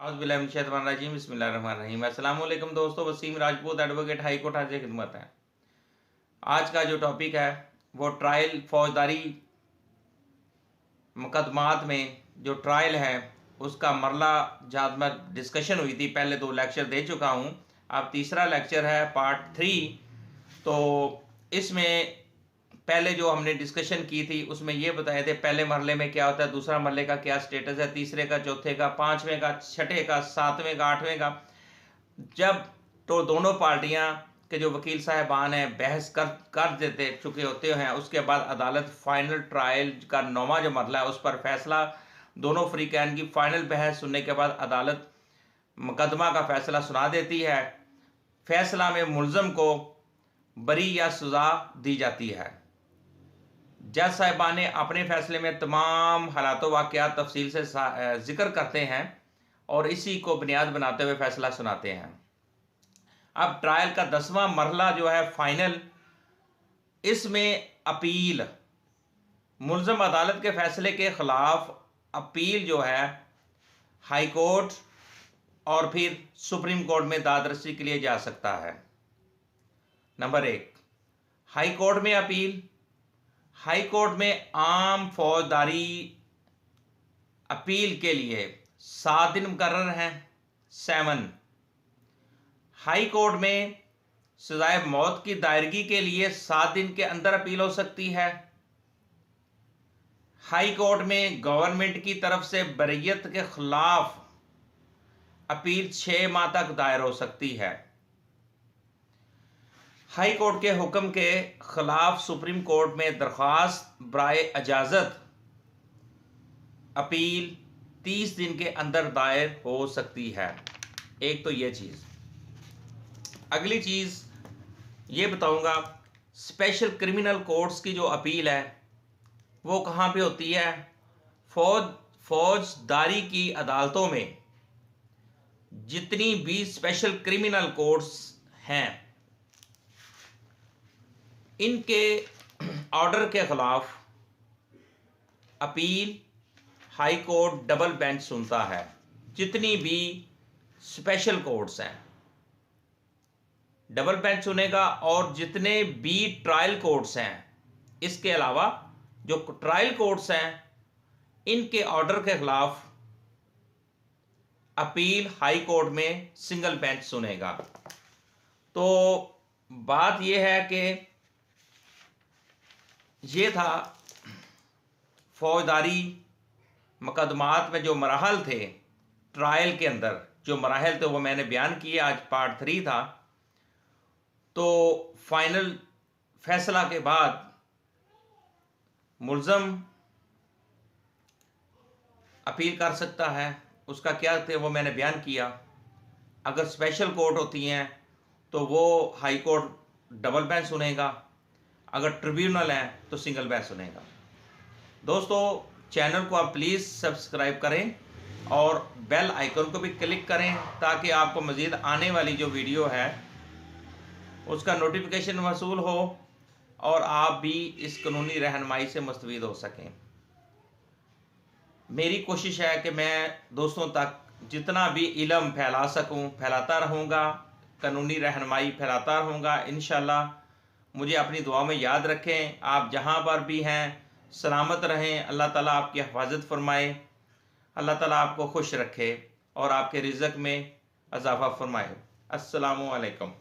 औज़ुबिल्लाहिमिनश्शैतानिर्रजीम बिस्मिल्लाहिर्रहमानिर्रहीम। अस्सलाम वालेकुम दोस्तों, Wasim Rajput advocate high court हाजिर खिदमत है। आज का जो टॉपिक है वो ट्रायल फौजदारी मुकदमात में जो ट्रायल है उसका मरला जहाँ में डिस्कशन हुई थी। पहले 2 लेक्चर दे चुका हूँ, अब तीसरा लेक्चर है पार्ट 3। तो इसमें पहले जो हमने डिस्कशन की थी उसमें ये बताए थे पहले मरले में क्या होता है, दूसरा मरले का क्या स्टेटस है, तीसरे का, चौथे का, पांचवें का, छठे का, सातवें का, आठवें का। जब तो दोनों पार्टियां के जो वकील साहबान हैं बहस कर देते चुके होते हैं, उसके बाद अदालत फाइनल ट्रायल का 9वां जो मरला है उस पर फैसला, दोनों फ्रीकैन की फाइनल बहस सुनने के बाद अदालत मुकदमा का फैसला सुना देती है। फैसला में मुलजम को बरी या सजा दी जाती है। जज साहिबान ने अपने फैसले में तमाम हालात वाक़यात तफसील से जिक्र करते हैं और इसी को बुनियाद बनाते हुए फैसला सुनाते हैं। अब ट्रायल का 10वां मरला जो है फाइनल, इसमें अपील, मुलजम अदालत के फैसले के खिलाफ अपील जो है हाई कोर्ट और फिर सुप्रीम कोर्ट में दादरसी के लिए जा सकता है। नंबर 1, हाई कोर्ट में अपील। हाई कोर्ट में आम फौजदारी अपील के लिए 7 दिन मुकर्रर हैं। 7। हाई कोर्ट में सजाए मौत की दायरगी के लिए 7 दिन के अंदर अपील हो सकती है। हाई कोर्ट में गवर्नमेंट की तरफ से बरीयत के खिलाफ अपील 6 माह तक दायर हो सकती है। हाई कोर्ट के हुक्म के खिलाफ सुप्रीम कोर्ट में दरख्वास्त बराए इजाज़त अपील 30 दिन के अंदर दायर हो सकती है। एक तो ये चीज़। अगली चीज़ ये बताऊंगा, स्पेशल क्रिमिनल कोर्ट्स की जो अपील है वो कहाँ पे होती है। फौजदारी की अदालतों में जितनी भी स्पेशल क्रिमिनल कोर्ट्स हैं, इनके ऑर्डर के खिलाफ appeal high court double bench सुनता है। जितनी भी स्पेशल कोर्ट्स हैं डबल बेंच सुनेगा, और जितने भी ट्रायल कोर्ट्स हैं, इसके अलावा जो ट्रायल कोर्ट्स हैं इनके ऑर्डर के खिलाफ अपील हाई कोर्ट में सिंगल बेंच सुनेगा। तो बात यह है कि ये था फौजदारी मुकदमात में जो मराहल थे, ट्रायल के अंदर जो मराहल थे वो मैंने बयान किए। आज पार्ट 3 था। तो फाइनल फैसला के बाद मुलजम अपील कर सकता है, उसका क्या थे वो मैंने बयान किया। अगर स्पेशल कोर्ट होती हैं तो वो हाई कोर्ट डबल बेंच सुनेगा, अगर ट्रिब्यूनल है तो सिंगल बेंच सुनेगा। दोस्तों, चैनल को आप प्लीज़ सब्सक्राइब करें और बेल आइकन को भी क्लिक करें ताकि आपको मज़ीद आने वाली जो वीडियो है उसका नोटिफिकेशन वसूल हो और आप भी इस कानूनी रहनुमाई से मुस्तफ़ीद हो सकें। मेरी कोशिश है कि मैं दोस्तों तक जितना भी इल्म फैला सकूं फैलाता रहूँगा, कानूनी रहनुमाई फैलाता रहूँगा। इंशाअल्लाह मुझे अपनी दुआ में याद रखें। आप जहाँ पर भी हैं सलामत रहें, अल्लाह ताला आपकी हिफाजत फरमाए, अल्लाह ताला आपको खुश रखे और आपके रिज़्क़ में इजाफ़ा फरमाए। अस्सलामु अलैकुम।